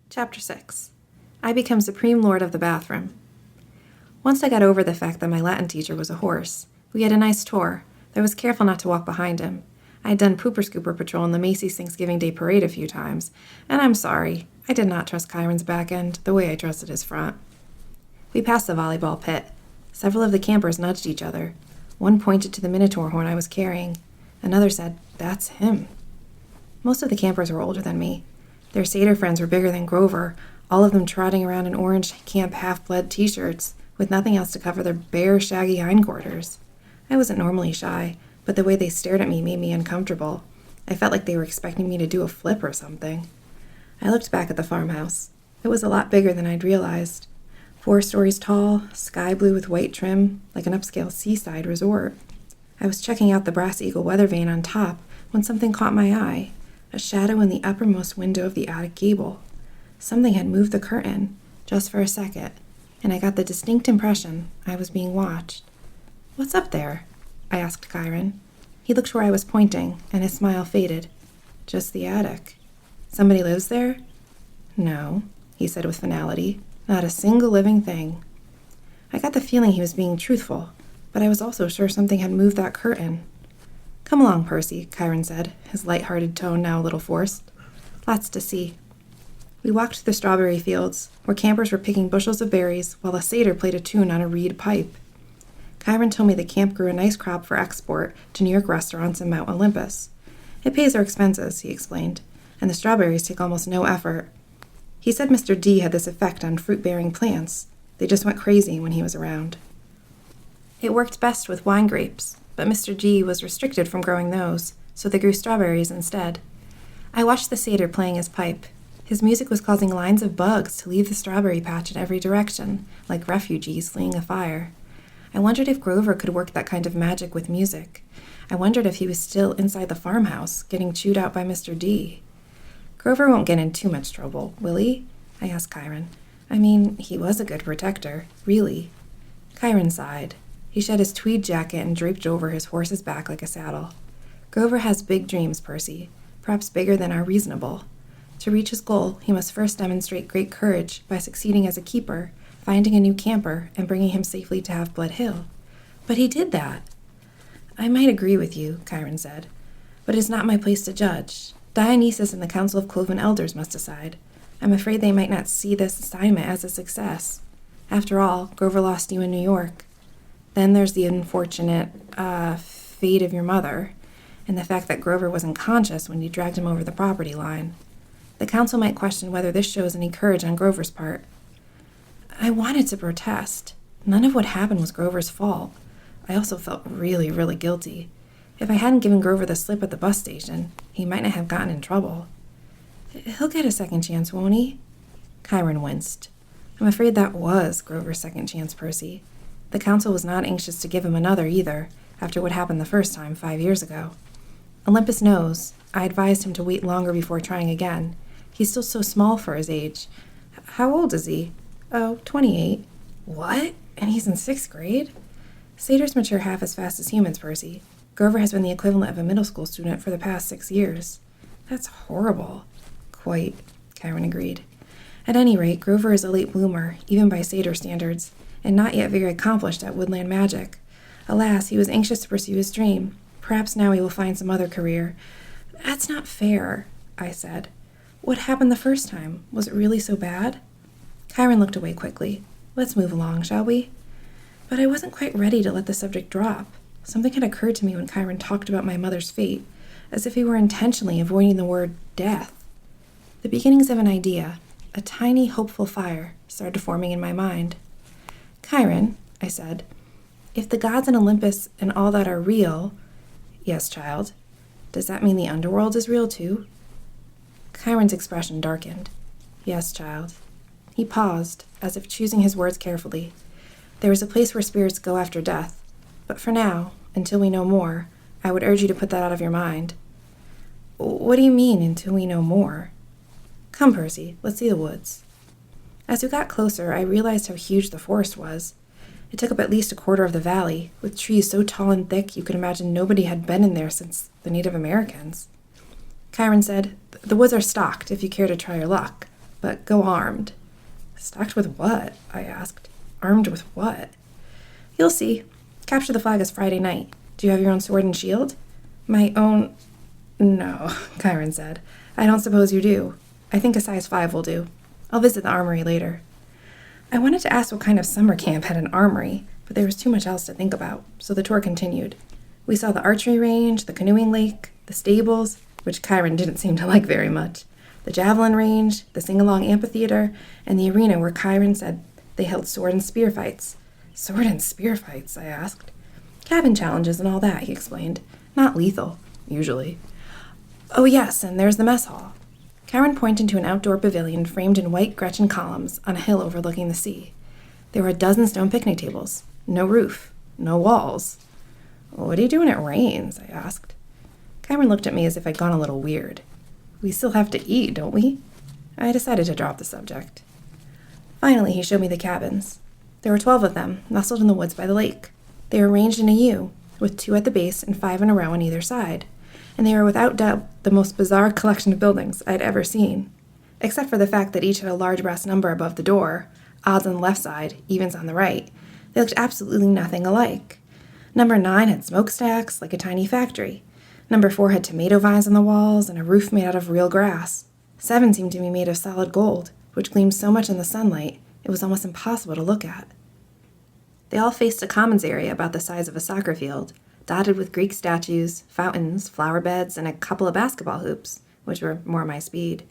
Chapter 6. I become Supreme Lord of the Bathroom. Once I got over the fact that my Latin teacher was a horse, we had a nice tour, though I was careful not to walk behind him. I had done Pooper Scooper Patrol in the Macy's Thanksgiving Day Parade a few times, and I'm sorry, I did not trust Chiron's back end the way I trusted his front. We passed the volleyball pit. Several of the campers nudged each other. One pointed to the Minotaur horn I was carrying. Another said, "That's him." Most of the campers were older than me. Their satyr friends were bigger than Grover, all of them trotting around in orange Camp Half-Blood t-shirts, with nothing else to cover their bare, shaggy hindquarters. I wasn't normally shy, but the way they stared at me made me uncomfortable. I felt like they were expecting me to do a flip or something. I looked back at the farmhouse. It was a lot bigger than I'd realized. 4 stories tall, sky blue with white trim, like an upscale seaside resort. I was checking out the Brass Eagle weather vane on top when something caught my eye. A shadow in the uppermost window of the attic gable. Something had moved the curtain, just for a second, and I got the distinct impression I was being watched. "What's up there?" I asked Chiron. He looked where I was pointing, and his smile faded. "Just the attic." "Somebody lives there?" "No," he said with finality. "Not a single living thing." I got the feeling he was being truthful, but I was also sure something had moved that curtain. "Come along, Percy," Chiron said, his light-hearted tone now a little forced. "Lots to see." We walked through the strawberry fields, where campers were picking bushels of berries while a satyr played a tune on a reed pipe. Chiron told me the camp grew a nice crop for export to New York restaurants in Mount Olympus. "It pays our expenses," he explained, "and the strawberries take almost no effort." He said Mr. D had this effect on fruit-bearing plants. They just went crazy when he was around. It worked best with wine grapes, but Mr. G was restricted from growing those, so they grew strawberries instead. I watched the satyr playing his pipe. His music was causing lines of bugs to leave the strawberry patch in every direction, like refugees fleeing a fire. I wondered if Grover could work that kind of magic with music. I wondered if he was still inside the farmhouse, getting chewed out by Mr. D. "Grover won't get in too much trouble, will he?" I asked Chiron. "I mean, he was a good protector, really." Chiron sighed. He shed his tweed jacket and draped over his horse's back like a saddle. "Grover has big dreams, Percy, perhaps bigger than are reasonable. To reach his goal, he must first demonstrate great courage by succeeding as a keeper, finding a new camper, and bringing him safely to Half-Blood Hill. But he did that." "I might agree with you," Chiron said, "but it is not my place to judge. Dionysus and the Council of Cloven Elders must decide. I'm afraid they might not see this assignment as a success. After all, Grover lost you in New York. Then there's the unfortunate, fate of your mother, and the fact that Grover was unconscious when you dragged him over the property line. The council might question whether this shows any courage on Grover's part." I wanted to protest. None of what happened was Grover's fault. I also felt really, really guilty. If I hadn't given Grover the slip at the bus station, he might not have gotten in trouble. "He'll get a second chance, won't he?" Chiron winced. "I'm afraid that was Grover's second chance, Percy. The council was not anxious to give him another either, after what happened the first time 5 years ago. Olympus knows. I advised him to wait longer before trying again. He's still so small for his age. How old is he?" "Oh, 28. "What? And he's in 6th grade? Satyrs mature half as fast as humans, Percy. Grover has been the equivalent of a middle school student for the past 6 years. "That's horrible." "Quite," Chiron agreed. "At any rate, Grover is a late bloomer, even by satyr standards, and not yet very accomplished at woodland magic. Alas, he was anxious to pursue his dream. Perhaps now he will find some other career." "That's not fair," I said. "What happened the first time? Was it really so bad?" Chiron looked away quickly. "Let's move along, shall we?" But I wasn't quite ready to let the subject drop. Something had occurred to me when Chiron talked about my mother's fate, as if he were intentionally avoiding the word death. The beginnings of an idea, a tiny, hopeful fire, started forming in my mind. "Chiron," I said, "if the gods in Olympus and all that are real—" "Yes, child. Does that mean the underworld is real too?" Chiron's expression darkened. "Yes, child." He paused, as if choosing his words carefully. "There is a place where spirits go after death, but for now, until we know more, I would urge you to put that out of your mind." "What do you mean, until we know more?" "Come, Percy, let's see the woods." As we got closer, I realized how huge the forest was. It took up at least a quarter of the valley, with trees so tall and thick you could imagine nobody had been in there since the Native Americans. Chiron said, "The woods are stocked, if you care to try your luck. but go armed." "Stocked with what?" I asked. "Armed with what?" "You'll see. Capture the flag is Friday night. Do you have your own sword and shield?" "My own—" "No," Chiron said. "I don't suppose you do. I think a size 5 will do. I'll visit the armory later." I wanted to ask what kind of summer camp had an armory, but there was too much else to think about, so the tour continued. We saw the archery range, the canoeing lake, the stables, which Chiron didn't seem to like very much, the javelin range, the sing-along amphitheater, and the arena where Chiron said they held sword and spear fights. "Sword and spear fights?" I asked. "Cabin challenges and all that," he explained. "Not lethal, usually." "Oh yes, and there's the mess hall." Chiron pointed to an outdoor pavilion framed in white Gretchen columns on a hill overlooking the sea. There were a dozen stone picnic tables. No roof. No walls. "What do you do when it rains?" I asked. Chiron looked at me as if I'd gone a little weird. "We still have to eat, don't we?" I decided to drop the subject. Finally, he showed me the cabins. There were 12 of them, nestled in the woods by the lake. They were arranged in a U, with 2 at the base and 5 in a row on either side, and they were without doubt the most bizarre collection of buildings I'd ever seen, except for the fact that each had a large brass number above the door, odds on the left side, evens on the right. They looked absolutely nothing alike. Number 9 had smokestacks, like a tiny factory. Number 4 had tomato vines on the walls and a roof made out of real grass. 7 seemed to be made of solid gold, which gleamed so much in the sunlight it was almost impossible to look at. They all faced a commons area about the size of a soccer field, dotted with Greek statues, fountains, flower beds, and a couple of basketball hoops, which were more my speed.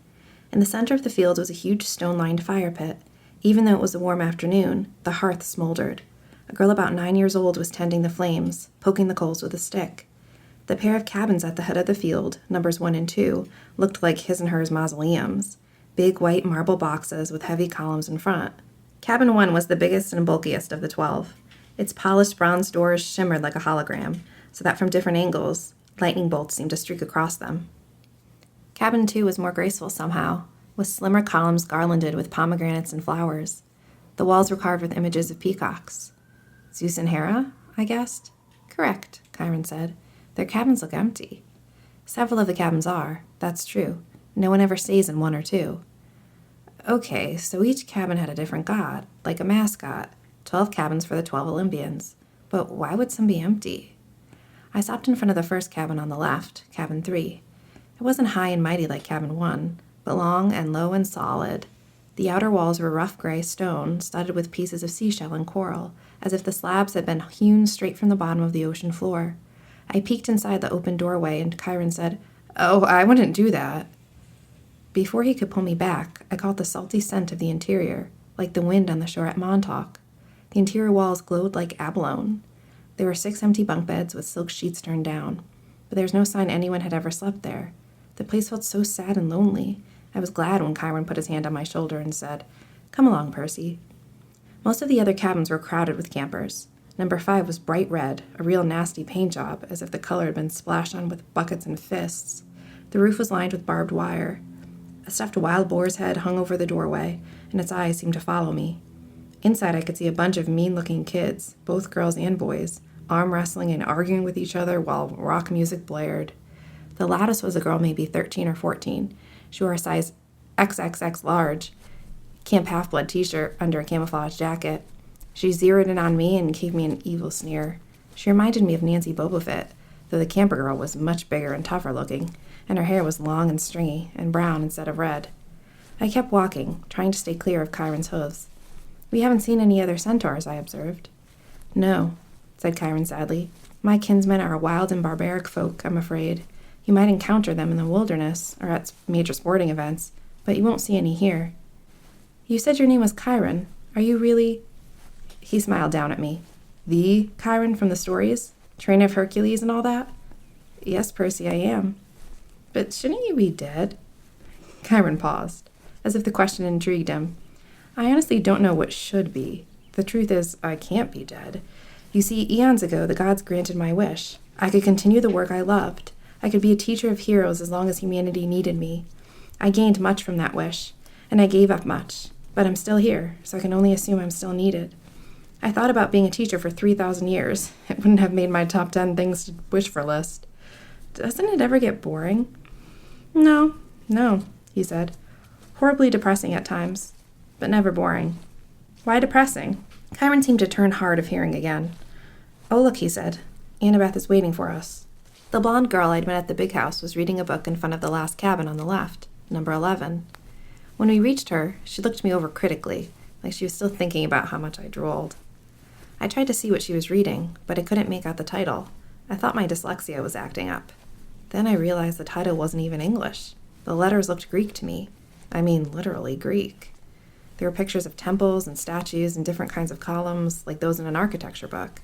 In the center of the field was a huge stone-lined fire pit. Even though it was a warm afternoon, the hearth smoldered. A girl about 9 years old was tending the flames, poking the coals with a stick. The pair of cabins at the head of the field, numbers 1 and 2, looked like his and hers mausoleums, big white marble boxes with heavy columns in front. Cabin 1 was the biggest and bulkiest of the 12. Its polished bronze doors shimmered like a hologram, so that from different angles, lightning bolts seemed to streak across them. Cabin 2 was more graceful somehow, with slimmer columns garlanded with pomegranates and flowers. The walls were carved with images of peacocks. "Zeus and Hera?" I guessed. "Correct," Chiron said. "Their cabins look empty." "Several of the cabins are, that's true. No one ever stays in 1 or 2. "Okay, so each cabin had a different god, like a mascot. 12 cabins for the 12 Olympians. But why would some be empty?" I stopped in front of the first cabin on the left, cabin 3. It wasn't high and mighty like cabin 1, but long and low and solid. The outer walls were rough gray stone, studded with pieces of seashell and coral, as if the slabs had been hewn straight from the bottom of the ocean floor. I peeked inside the open doorway, and Chiron said, "Oh, I wouldn't do that." Before he could pull me back, I caught the salty scent of the interior, like the wind on the shore at Montauk. The interior walls glowed like abalone. There were 6 empty bunk beds with silk sheets turned down, but there was no sign anyone had ever slept there. The place felt so sad and lonely. I was glad when Chiron put his hand on my shoulder and said, "Come along, Percy." Most of the other cabins were crowded with campers. Number 5 was bright red, a real nasty paint job, as if the color had been splashed on with buckets and fists. The roof was lined with barbed wire. A stuffed wild boar's head hung over the doorway, and its eyes seemed to follow me. Inside I could see a bunch of mean-looking kids, both girls and boys, arm wrestling and arguing with each other while rock music blared. The loudest was a girl maybe 13 or 14. She wore a size XXX large Camp Half-Blood t-shirt under a camouflage jacket. She zeroed in on me and gave me an evil sneer. She reminded me of Nancy Bobofit, though the camper girl was much bigger and tougher looking, and her hair was long and stringy and brown instead of red. I kept walking, trying to stay clear of Chiron's hooves. "We haven't seen any other centaurs," I observed. "No," said Chiron sadly. "My kinsmen are a wild and barbaric folk, I'm afraid. You might encounter them in the wilderness or at major sporting events, but you won't see any here." "You said your name was Chiron. Are you really—" He smiled down at me. "The Chiron from the stories? Train of Hercules and all that?" "Yes, Percy, I am." "But shouldn't you be dead?" Chiron paused, as if the question intrigued him. "I honestly don't know what should be. The truth is, I can't be dead. You see, eons ago, the gods granted my wish. I could continue the work I loved. I could be a teacher of heroes as long as humanity needed me. I gained much from that wish, and I gave up much. But I'm still here, so I can only assume I'm still needed. I thought about being a teacher for 3,000 years. It wouldn't have made my top 10 things to wish for list. Doesn't it ever get boring?" No, he said. Horribly depressing at times, but never boring. Why depressing? Chiron seemed to turn hard of hearing again. Oh, look, he said. Annabeth is waiting for us. The blonde girl I'd met at the big house was reading a book in front of the last cabin on the left, number 11. When we reached her, she looked me over critically, like she was still thinking about how much I drooled. I tried to see what she was reading, but I couldn't make out the title. I thought my dyslexia was acting up. Then I realized the title wasn't even English. The letters looked Greek to me. I mean, literally Greek. There were pictures of temples and statues and different kinds of columns, like those in an architecture book.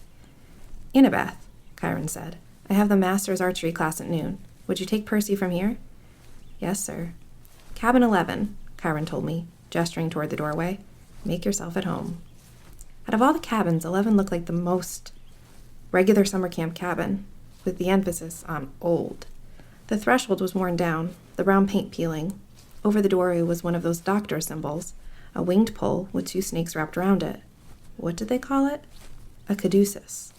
Annabeth, Chiron said, I have the master's archery class at noon. Would you take Percy from here? Yes, sir. Cabin 11, Chiron told me, gesturing toward the doorway. Make yourself at home. Out of all the cabins, 11 looked like the most regular summer camp cabin, with the emphasis on old. The threshold was worn down, the brown paint peeling. Over the doorway was one of those doctor symbols, a winged pole with 2 snakes wrapped around it. What did they call it? A caduceus.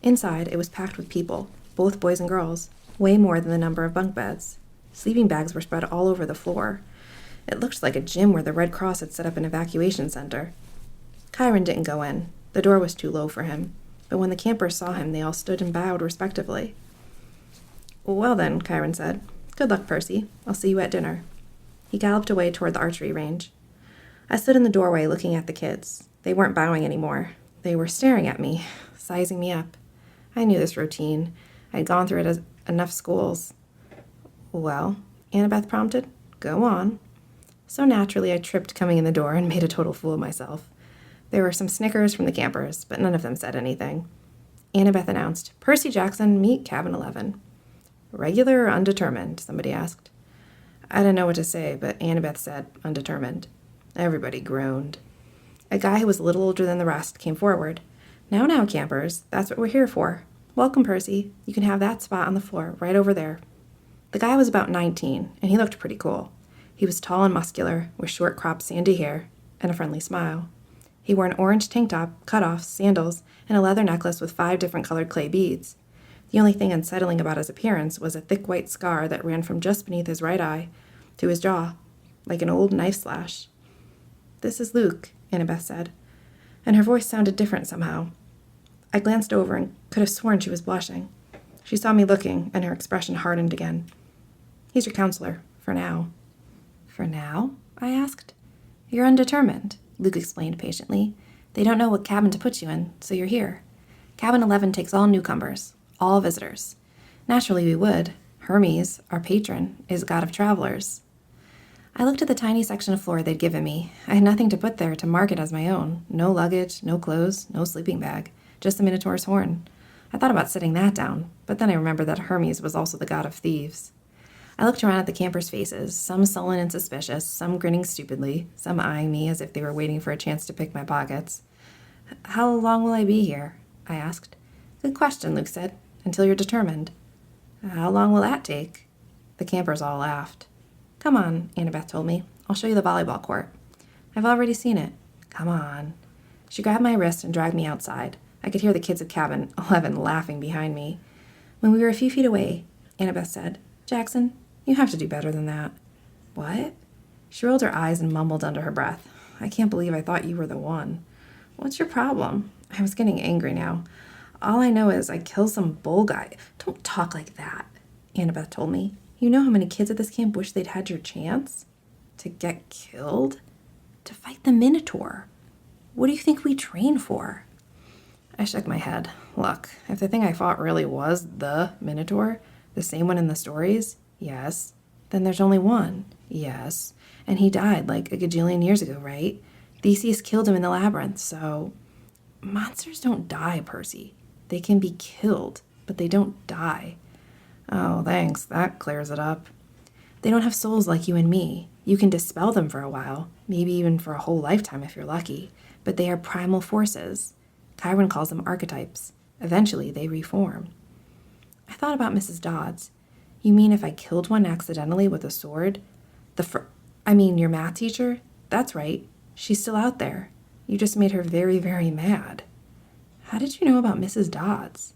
Inside, it was packed with people, both boys and girls, way more than the number of bunk beds. Sleeping bags were spread all over the floor. It looked like a gym where the Red Cross had set up an evacuation center. Chiron didn't go in. The door was too low for him. But when the campers saw him, they all stood and bowed respectively. Well then, Chiron said. Good luck, Percy. I'll see you at dinner. He galloped away toward the archery range. I stood in the doorway looking at the kids. They weren't bowing anymore. They were staring at me, sizing me up. I knew this routine. I'd gone through it at enough schools. Well, Annabeth prompted. Go on. So naturally, I tripped coming in the door and made a total fool of myself. There were some snickers from the campers, but none of them said anything. Annabeth announced, Percy Jackson, meet cabin 11. Regular or undetermined, somebody asked. I didn't know what to say, but Annabeth said, undetermined. Everybody groaned. A guy who was a little older than the rest came forward. Now, campers, that's what we're here for. Welcome, Percy. You can have that spot on the floor, right over there. The guy was about 19, and he looked pretty cool. He was tall and muscular, with short cropped sandy hair, and a friendly smile. He wore an orange tank top, cutoffs, sandals, and a leather necklace with 5 different colored clay beads. The only thing unsettling about his appearance was a thick white scar that ran from just beneath his right eye to his jaw, like an old knife slash. This is Luke, Annabeth said, and her voice sounded different somehow. I glanced over and could have sworn she was blushing. She saw me looking, and her expression hardened again. He's your counselor, for now. For now? I asked. You're undetermined, Luke explained patiently. They don't know what cabin to put you in, so you're here. Cabin 11 takes all newcomers, all visitors. Naturally we would. Hermes, our patron, is god of travelers. I looked at the tiny section of floor they'd given me. I had nothing to put there to mark it as my own. No luggage, no clothes, no sleeping bag, just the Minotaur's horn. I thought about setting that down, but then I remembered that Hermes was also the god of thieves. I looked around at the campers' faces, some sullen and suspicious, some grinning stupidly, some eyeing me as if they were waiting for a chance to pick my pockets. How long will I be here? I asked. Good question, Luke said. Until you're determined. How long will that take? The campers all laughed. Come on, Annabeth told me. I'll show you the volleyball court. I've already seen it. Come on. She grabbed my wrist and dragged me outside. I could hear the kids of cabin 11 laughing behind me. When we were a few feet away, Annabeth said, Jackson, you have to do better than that. What? She rolled her eyes and mumbled under her breath. I can't believe I thought you were the one. What's your problem? I was getting angry now. All I know is I killed some bull guy. Don't talk like that, Annabeth told me. You know how many kids at this camp wish they'd had your chance? To get killed? To fight the Minotaur? What do you think we train for? I shook my head. Look, if the thing I fought really was the Minotaur, the same one in the stories, yes. Then there's only one, yes. And he died like a gajillion years ago, right? Theseus killed him in the labyrinth, so... Monsters don't die, Percy. They can be killed, but they don't die. Oh, thanks. That clears it up. They don't have souls like you and me. You can dispel them for a while, maybe even for a whole lifetime if you're lucky, but they are primal forces. Chiron calls them archetypes. Eventually, they reform. I thought about Mrs. Dodds. You mean if I killed one accidentally with a sword? Your math teacher? That's right. She's still out there. You just made her very, very mad. How did you know about Mrs. Dodds?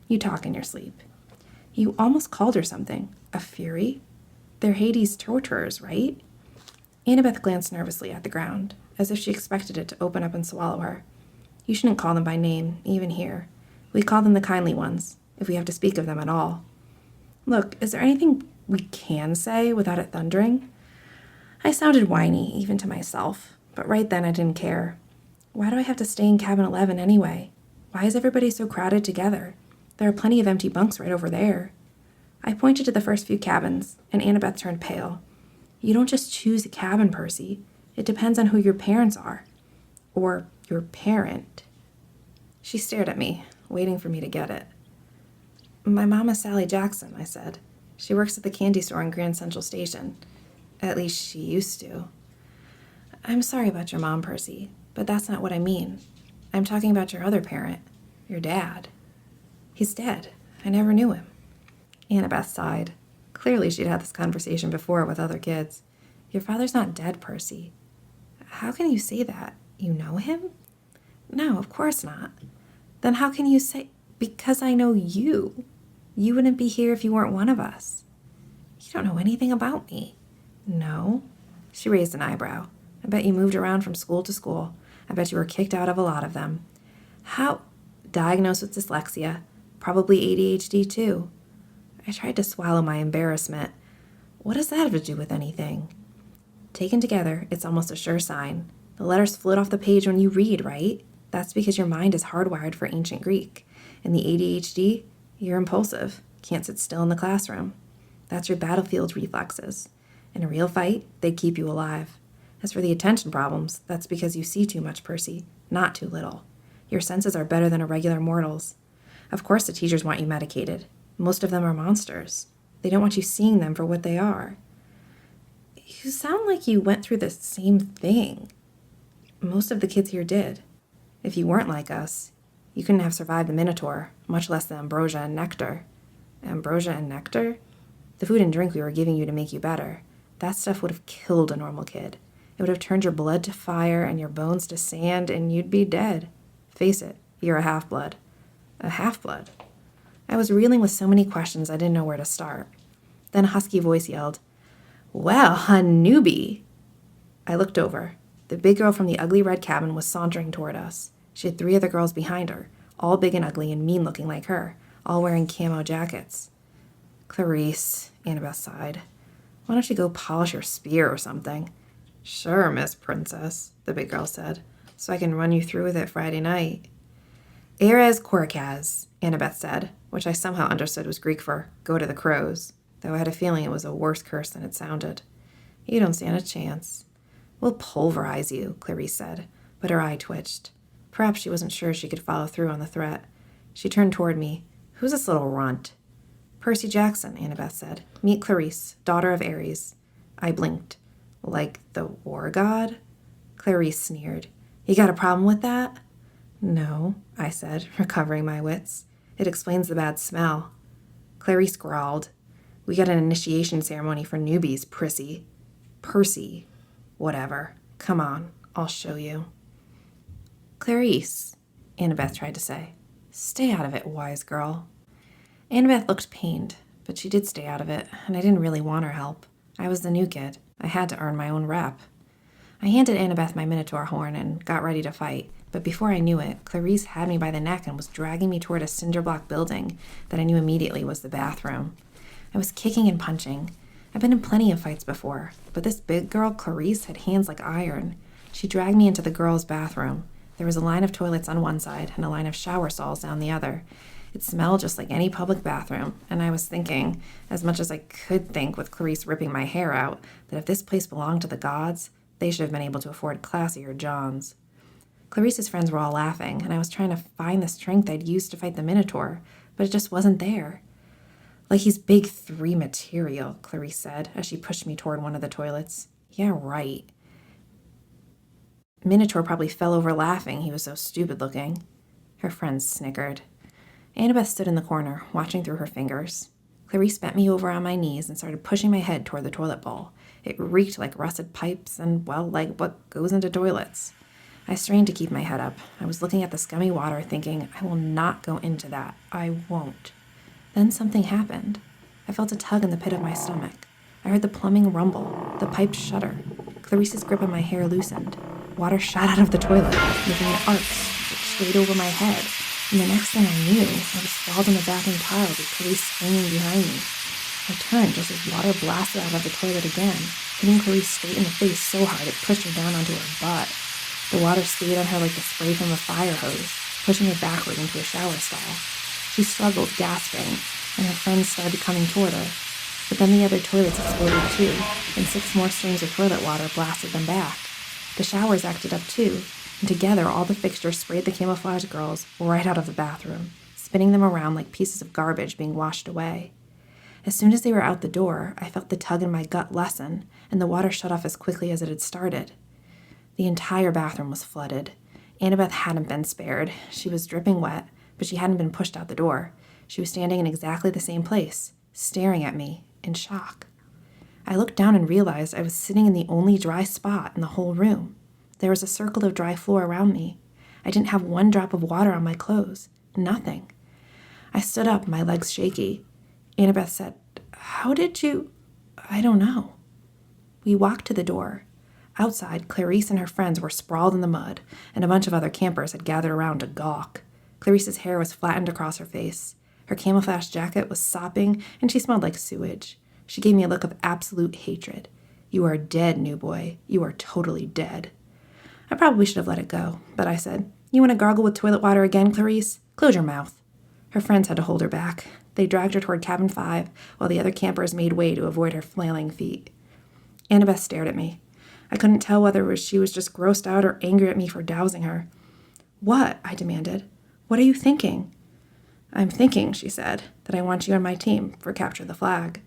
You talk in your sleep. You almost called her something. A fury? They're Hades' torturers, right? Annabeth glanced nervously at the ground, as if she expected it to open up and swallow her. You shouldn't call them by name, even here. We call them the kindly ones, if we have to speak of them at all. Look, is there anything we can say without it thundering? I sounded whiny, even to myself, but right then I didn't care. Why do I have to stay in cabin 11 anyway? Why is everybody so crowded together? There are plenty of empty bunks right over there. I pointed to the first few cabins, and Annabeth turned pale. You don't just choose a cabin, Percy. It depends on who your parents are. Or your parent. She stared at me, waiting for me to get it. My mom is Sally Jackson, I said. She works at the candy store in Grand Central Station. At least she used to. I'm sorry about your mom, Percy, but that's not what I mean. I'm talking about your other parent, your dad. He's dead. I never knew him. Annabeth sighed. Clearly she'd had this conversation before with other kids. Your father's not dead, Percy. How can you say that? You know him? No, of course not. Then how can you say... Because I know you. You wouldn't be here if you weren't one of us. You don't know anything about me. No? She raised an eyebrow. I bet you moved around from school to school. I bet you were kicked out of a lot of them. How? Diagnosed with dyslexia. Probably ADHD too. I tried to swallow my embarrassment. What does that have to do with anything? Taken together, it's almost a sure sign. The letters float off the page when you read, right? That's because your mind is hardwired for ancient Greek. In the ADHD, you're impulsive. Can't sit still in the classroom. That's your battlefield reflexes. In a real fight, they keep you alive. As for the attention problems, that's because you see too much, Percy, not too little. Your senses are better than a regular mortal's. Of course the teachers want you medicated. Most of them are monsters. They don't want you seeing them for what they are. You sound like you went through the same thing. Most of the kids here did. If you weren't like us, you couldn't have survived the Minotaur, much less the ambrosia and nectar. Ambrosia and nectar? The food and drink we were giving you to make you better. That stuff would have killed a normal kid. It would have turned your blood to fire and your bones to sand, and you'd be dead. Face it, you're a half-blood. A half-blood? I was reeling with so many questions I didn't know where to start. Then a husky voice yelled, Well, a newbie! I looked over. The big girl from the ugly red cabin was sauntering toward us. She had 3 other girls behind her, all big and ugly and mean-looking like her, all wearing camo jackets. Clarice, Annabeth sighed. Why don't you go polish your spear or something? Sure, Miss Princess, the big girl said, so I can run you through with it Friday night. Erez Korikaz, Annabeth said, which I somehow understood was Greek for go to the crows, though I had a feeling it was a worse curse than it sounded. You don't stand a chance. We'll pulverize you, Clarice said, but her eye twitched. Perhaps she wasn't sure she could follow through on the threat. She turned toward me. Who's this little runt? Percy Jackson, Annabeth said. Meet Clarice, daughter of Ares. I blinked. Like the war god? Clarice sneered. You got a problem with that? No, I said, recovering my wits. It explains the bad smell. Clarice growled. We got an initiation ceremony for newbies, Prissy. Percy. Whatever. Come on, I'll show you. Clarice, Annabeth tried to say. Stay out of it, wise girl. Annabeth looked pained, but she did stay out of it, and I didn't really want her help. I was the new kid. I had to earn my own rep. I handed Annabeth my Minotaur horn and got ready to fight, but before I knew it, Clarice had me by the neck and was dragging me toward a cinder-block building that I knew immediately was the bathroom. I was kicking and punching. I've been in plenty of fights before, but this big girl, Clarice, had hands like iron. She dragged me into the girls' bathroom. There was a line of toilets on one side and a line of shower stalls down the other. It smelled just like any public bathroom, and I was thinking, as much as I could think with Clarice ripping my hair out, that if this place belonged to the gods, they should have been able to afford classier Johns. Clarice's friends were all laughing, and I was trying to find the strength I'd used to fight the Minotaur, but it just wasn't there. Like he's big 3 material, Clarice said, as she pushed me toward one of the toilets. Yeah, right. Minotaur probably fell over laughing. He was so stupid-looking. Her friends snickered. Annabeth stood in the corner, watching through her fingers. Clarice bent me over on my knees and started pushing my head toward the toilet bowl. It reeked like rusted pipes and, well, like what goes into toilets. I strained to keep my head up. I was looking at the scummy water, thinking, I will not go into that. I won't. Then something happened. I felt a tug in the pit of my stomach. I heard the plumbing rumble, the pipes shudder. Clarice's grip on my hair loosened. Water shot out of the toilet, making an arc straight over my head, and the next thing I knew, I was sprawled on the bathroom tiles with Clarice swinging behind me. I turned just as water blasted out of the toilet again, hitting Clarice straight in the face so hard it pushed her down onto her butt. The water stayed on her like the spray from a fire hose, pushing her backward into a shower stall. She struggled, gasping, and her friends started coming toward her. But then the other toilets exploded too, and 6 more streams of toilet water blasted them back. The showers acted up too, and together all the fixtures sprayed the camouflage girls right out of the bathroom, spinning them around like pieces of garbage being washed away. As soon as they were out the door, I felt the tug in my gut lessen, and the water shut off as quickly as it had started. The entire bathroom was flooded. Annabeth hadn't been spared. She was dripping wet, but she hadn't been pushed out the door. She was standing in exactly the same place, staring at me in shock. I looked down and realized I was sitting in the only dry spot in the whole room. There was a circle of dry floor around me. I didn't have 1 drop of water on my clothes. Nothing. I stood up, my legs shaky. Annabeth said, "How did you—" "I don't know." We walked to the door. Outside, Clarice and her friends were sprawled in the mud, and a bunch of other campers had gathered around to gawk. Clarice's hair was flattened across her face. Her camouflage jacket was sopping, and she smelled like sewage. She gave me a look of absolute hatred. "You are dead, new boy. You are totally dead." I probably should have let it go, but I said, "You want to gargle with toilet water again, Clarice? Close your mouth." Her friends had to hold her back. They dragged her toward cabin 5, while the other campers made way to avoid her flailing feet. Annabeth stared at me. I couldn't tell whether she was just grossed out or angry at me for dousing her. "What?" I demanded. "What are you thinking?" "I'm thinking," she said, "that I want you on my team for Capture the Flag."